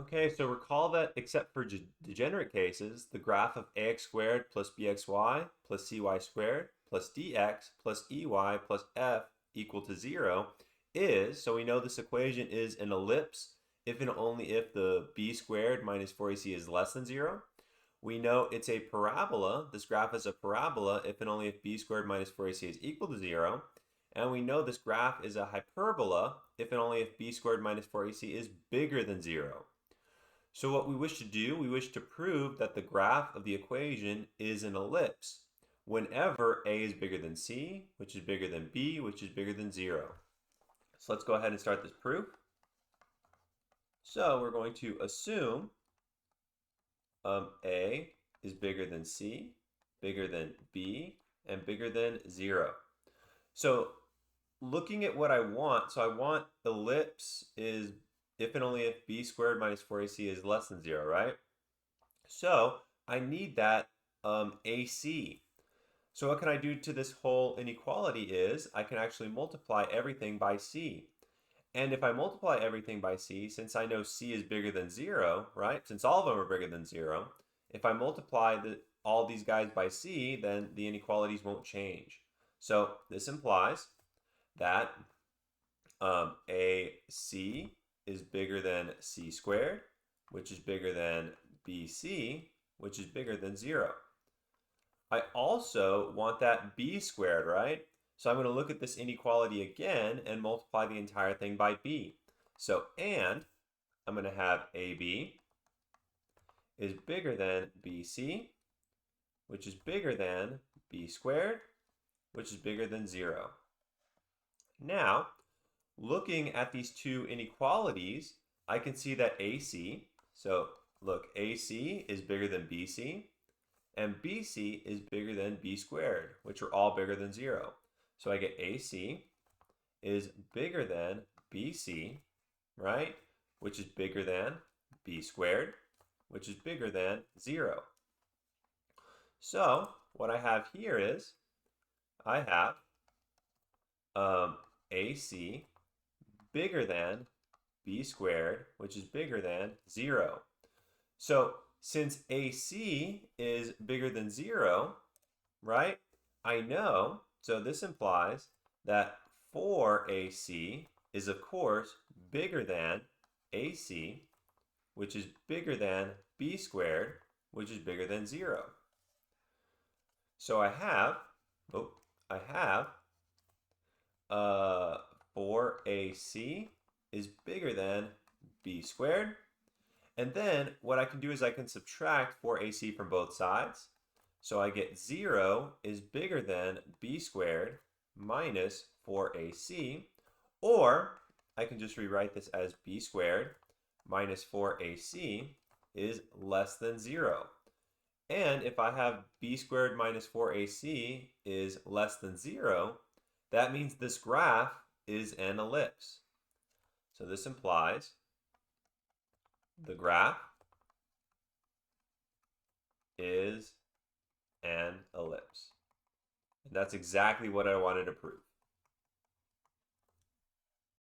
Okay, so recall that except for degenerate cases, the graph of ax squared plus bxy plus cy squared plus dx plus ey plus f equal to 0 is, so we know this equation is an ellipse if and only if the b squared minus 4ac is less than 0. We know it's a parabola. This graph is a parabola if and only if b squared minus 4ac is equal to 0. And we know this graph is a hyperbola if and only if b squared minus 4ac is bigger than 0. So what we wish to do, we wish to prove that the graph of the equation is an ellipse whenever a is bigger than c, which is bigger than b, which is bigger than 0. So let's go ahead and start this proof. So we're going to assume a is bigger than c, bigger than b, and bigger than 0. So looking at what I want, so I want ellipse is if and only if b squared minus 4ac is less than 0, right? So I need that ac. So what can I do to this whole inequality is I can actually multiply everything by c. And if I multiply everything by c, since I know c is bigger than 0, right? Since all of them are bigger than 0, if I multiply all these guys by c, then the inequalities won't change. So this implies that AC is bigger than c squared, which is bigger than BC, which is bigger than 0. I also want that b squared, right? So I'm going to look at this inequality again and multiply the entire thing by b. So, and I'm going to have AB is bigger than BC, which is bigger than b squared, which is bigger than 0. Now, looking at these two inequalities, I can see that AC, so look, AC is bigger than BC, and BC is bigger than b squared, which are all bigger than 0. So I get AC is bigger than BC, right? Which is bigger than b squared, which is bigger than 0. So what I have here is I have AC bigger than b squared, which is bigger than 0. So since AC is bigger than 0, right, I know, so this implies that 4AC is, of course, bigger than AC, which is bigger than b squared, which is bigger than 0. So I have 4AC is bigger than b squared. And then what I can do is I can subtract 4AC from both sides. So I get 0 is bigger than b squared minus 4AC. Or I can just rewrite this as b squared minus 4AC is less than 0. And if I have b squared minus 4AC is less than 0, that means this graph is an ellipse. So this implies the graph is an ellipse. And that's exactly what I wanted to prove.